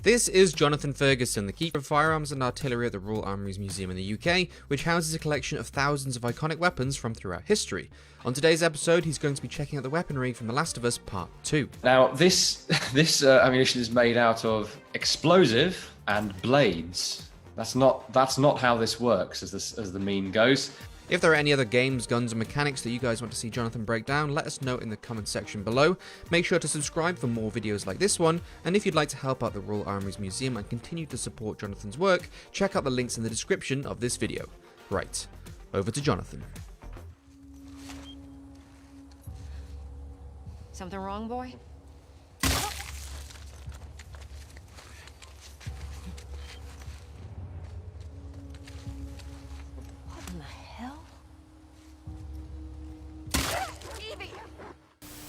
This is Jonathan Ferguson, the Keeper of Firearms and Artillery at the Royal Armouries Museum in the UK, which houses a collection of thousands of iconic weapons from throughout history. On today's episode, he's going to be checking out the weaponry from The Last of Us Part 2. Now, this ammunition is made out of explosive and blades. That's not how this works, as the meme goes. If there are any other games, guns, and mechanics that you guys want to see Jonathan break down, let us know in the comment section below. Make sure to subscribe for more videos like this one, and if you'd like to help out the Royal Armouries Museum and continue to support Jonathan's work, check out the links in the description of this video. Right, over to Jonathan. Something wrong, boy?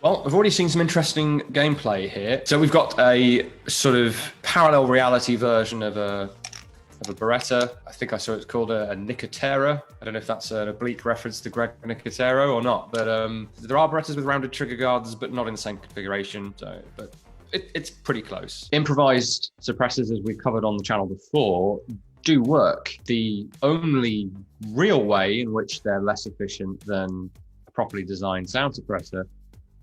Well, I've already seen some interesting gameplay here. So we've got a sort of parallel reality version of a Beretta. I think I saw it's called a Nicotero. I don't know if that's an oblique reference to Greg Nicotero or not, but there are Berettas with rounded trigger guards, but not in the same configuration. So, but it's pretty close. Improvised suppressors, as we've covered on the channel before, do work. The only real way in which they're less efficient than a properly designed sound suppressor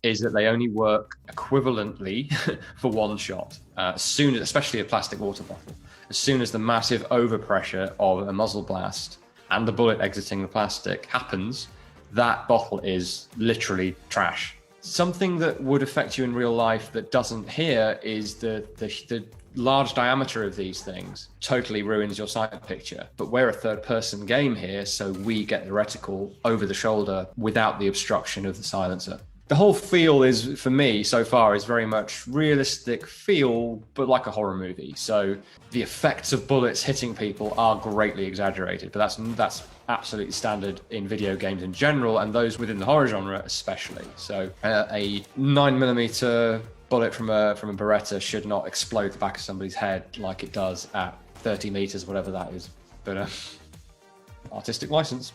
is that they only work equivalently for one shot. Especially a plastic water bottle, as soon as the massive overpressure of a muzzle blast and the bullet exiting the plastic happens, that bottle is literally trash. Something that would affect you in real life that doesn't here is the large diameter of these things totally ruins your sight picture. But we're a third-person game here, so we get the reticle over the shoulder without the obstruction of the silencer. The whole feel is, for me, so far, is very much realistic feel, but like a horror movie. So the effects of bullets hitting people are greatly exaggerated, but that's absolutely standard in video games in general, and those within the horror genre especially. So a 9mm bullet from a Beretta should not explode the back of somebody's head like it does at 30 meters, whatever that is. But artistic license.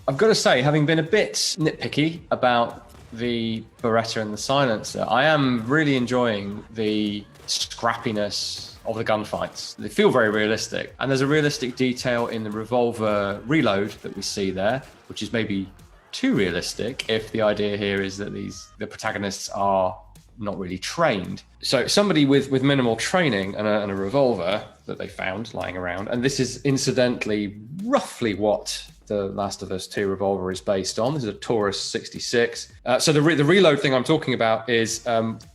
I've got to say, having been a bit nitpicky about the Beretta and the silencer, I am really enjoying the scrappiness of the gunfights. They feel very realistic, and there's a realistic detail in the revolver reload that we see there, which is maybe too realistic if the idea here is that the protagonists are not really trained. So somebody with minimal training and a revolver that they found lying around, and this is incidentally roughly what the Last of Us 2 revolver is based on. This is a Taurus 66. So the reload thing I'm talking about is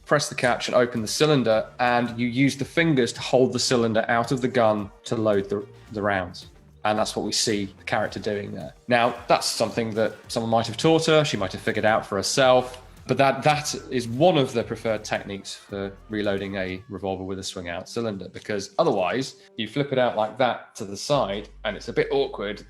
press the catch and open the cylinder, and you use the fingers to hold the cylinder out of the gun to load the rounds. And that's what we see the character doing there. Now, that's something that someone might have taught her. She might have figured out for herself. But that is one of the preferred techniques for reloading a revolver with a swing-out cylinder, because otherwise you flip it out like that to the side, and it's a bit awkward.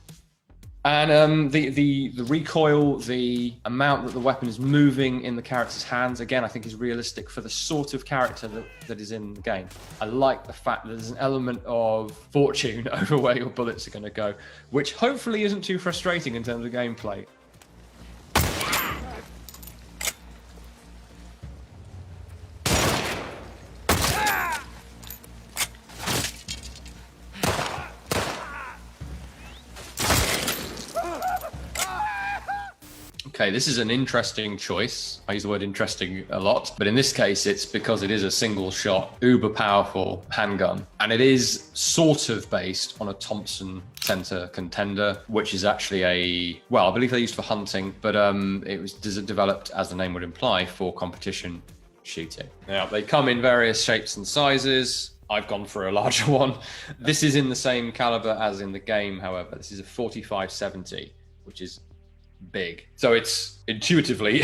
And the recoil, the amount that the weapon is moving in the character's hands, again, I think is realistic for the sort of character that is in the game. I like the fact that there's an element of fortune over where your bullets are going to go, which hopefully isn't too frustrating in terms of gameplay. Okay, this is an interesting choice. I use the word interesting a lot, but in this case, it's because it is a single shot, uber powerful handgun. And it is sort of based on a Thompson Centre Contender, which is actually I believe they're used for hunting, but it was developed, as the name would imply, for competition shooting. Now, they come in various shapes and sizes. I've gone for a larger one. This is in the same caliber as in the game, however. This is a 45-70, which is big. So it's intuitively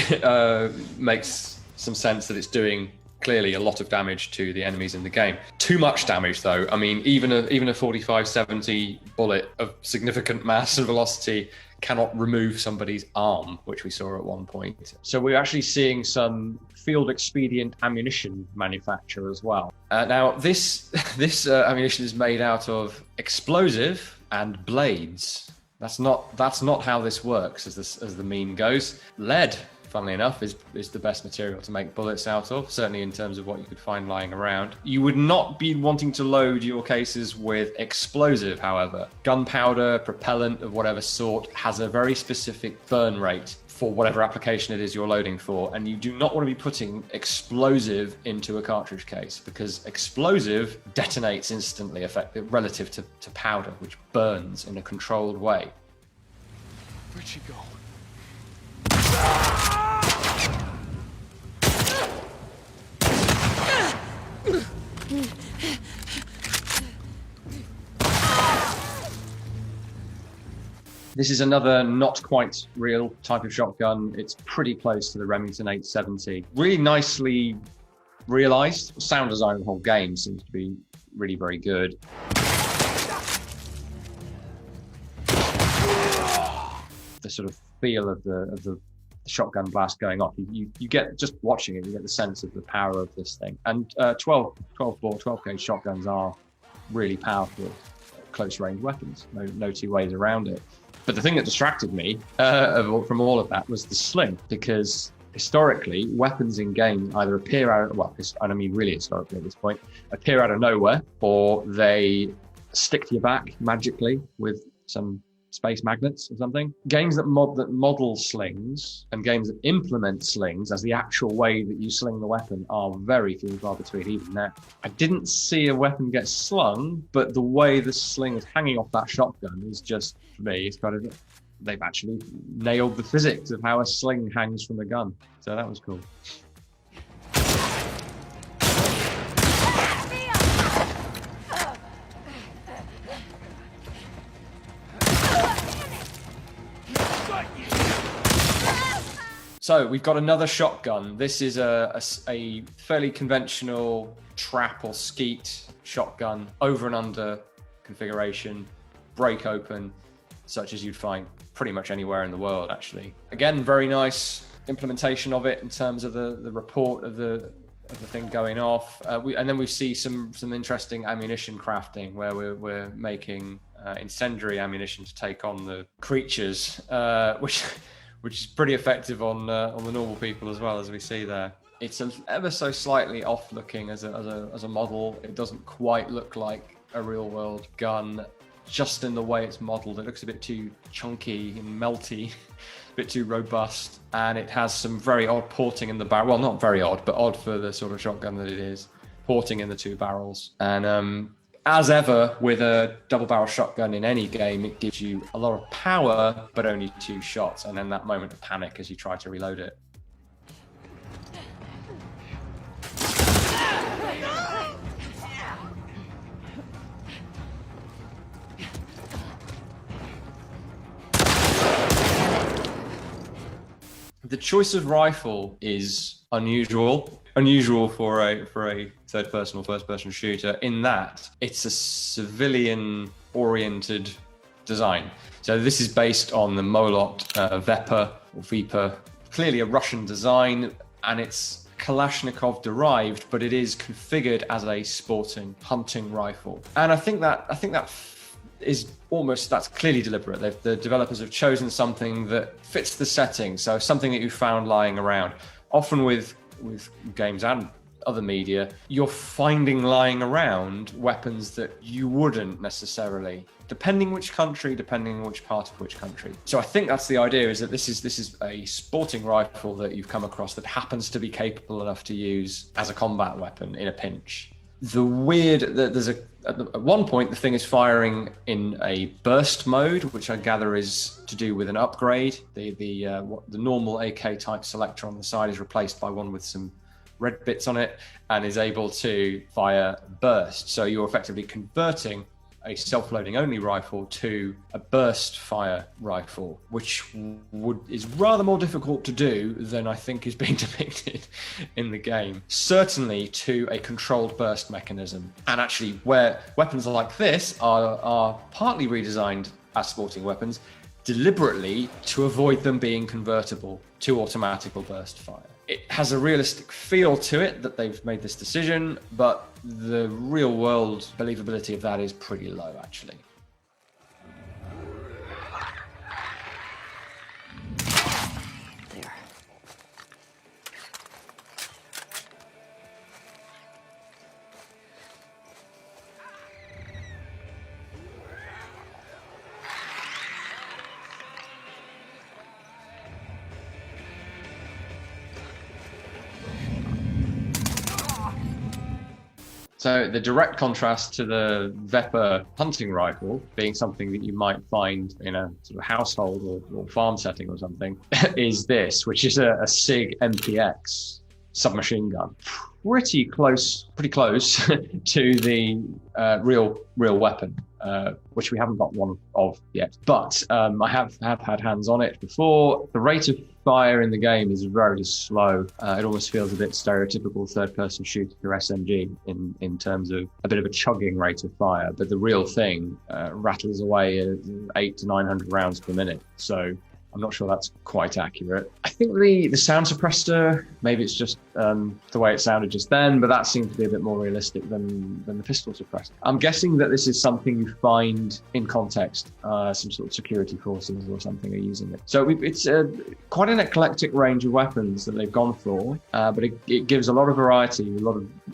makes some sense that it's doing clearly a lot of damage to the enemies in the game. Too much damage though. I mean, even a 45-70 bullet of significant mass and velocity cannot remove somebody's arm, which we saw at one point. So we're actually seeing some field expedient ammunition manufacture as well. Now this ammunition is made out of explosive and blades. That's not how this works, as the meme goes. Lead, funnily enough, is the best material to make bullets out of, certainly in terms of what you could find lying around. You would not be wanting to load your cases with explosive, however. Gunpowder, propellant of whatever sort, has a very specific burn rate for whatever application it is you're loading for, and you do not want to be putting explosive into a cartridge case, because explosive detonates instantly relative to powder, which burns in a controlled way. Where'd she go? This is another not quite real type of shotgun. It's pretty close to the Remington 870. Really nicely realized. Sound design of the whole game seems to be really very good. The sort of feel of the shotgun blast going off, you get, just watching it, you get the sense of the power of this thing. And 12 gauge shotguns are really powerful close range weapons. No two ways around it. But the thing that distracted me from all of that was the sling, because historically, weapons in games either appear out of, well, and I mean really historically at this point, appear out of nowhere, or they stick to your back magically with some space magnets or something. Games that model slings and games that implement slings as the actual way that you sling the weapon are very few and far between even now. I didn't see a weapon get slung, but the way the sling is hanging off that shotgun is just, for me, it's kind of, they've actually nailed the physics of how a sling hangs from a gun. So that was cool. So we've got another shotgun. This is a fairly conventional trap or skeet shotgun, over and under configuration, break open, such as you'd find pretty much anywhere in the world, actually. Again, very nice implementation of it in terms of the report of the thing going off. And then we see some interesting ammunition crafting where we're making incendiary ammunition to take on the creatures, which is pretty effective on the normal people as well, as we see there. It's ever so slightly off looking as a model. It doesn't quite look like a real world gun, just in the way it's modeled. It looks a bit too chunky and melty, a bit too robust, and it has some very odd porting in the barrel. Well, not very odd, but odd for the sort of shotgun that it is. Porting in the two barrels. And as ever with a double barrel shotgun in any game, it gives you a lot of power, but only 2 shots, and then that moment of panic as you try to reload it. The choice of rifle is unusual for a third person or first person shooter, in that it's a civilian oriented design. So this is based on the Molot Viper, clearly a Russian design, and it's Kalashnikov derived, but it is configured as a sporting hunting rifle. And I think that is almost, that's clearly deliberate. The developers have chosen something that fits the setting, so something that you found lying around. Often with games and other media, you're finding lying around weapons that you wouldn't necessarily, depending which country, depending which part of which country. So I think that's the idea, is that this is a sporting rifle that you've come across that happens to be capable enough to use as a combat weapon in a pinch. At one point the thing is firing in a burst mode, which I gather is to do with an upgrade. The normal AK type selector on the side is replaced by one with some red bits on it and is able to fire burst. So you're effectively converting a self-loading only rifle to a burst fire rifle, which is rather more difficult to do than I think is being depicted in the game. Certainly to a controlled burst mechanism. And actually, where weapons like this are partly redesigned as sporting weapons, deliberately to avoid them being convertible to automatic or burst fire. It has a realistic feel to it that they've made this decision, but the real world believability of that is pretty low, actually. So the direct contrast to the Vepr hunting rifle being something that you might find in a sort of household or farm setting or something is this, which is a SIG MPX submachine gun. Pretty close to the real weapon, which we haven't got one of yet. But I have had hands on it before. The rate of fire in the game is very slow. It almost feels a bit stereotypical third-person shooter SMG in terms of a bit of a chugging rate of fire. But the real thing rattles away at 800 to 900 rounds per minute. So I'm not sure that's quite accurate. I think the sound suppressor, maybe it's just the way it sounded just then, but that seemed to be a bit more realistic than the pistol suppressor. I'm guessing that this is something you find in context, some sort of security forces or something are using it. So it's quite an eclectic range of weapons that they've gone for, but it gives a lot of variety,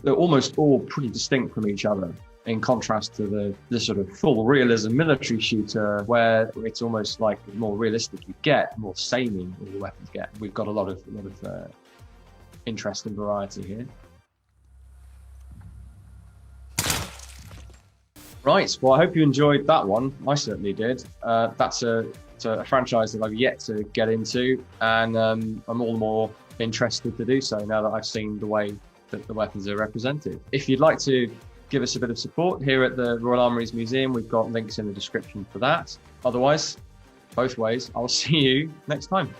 they're almost all pretty distinct from each other, in contrast to the sort of full realism military shooter, where it's almost like the more realistic you get, the more samey all the weapons get. We've got a lot of interest and variety here. Right, well, I hope you enjoyed that one. I certainly did. That's a franchise that I've yet to get into, and I'm all the more interested to do so now that I've seen the way that the weapons are represented. If you'd like to give us a bit of support here at the Royal Armouries Museum, we've got links in the description for that. Otherwise, both ways, I'll see you next time.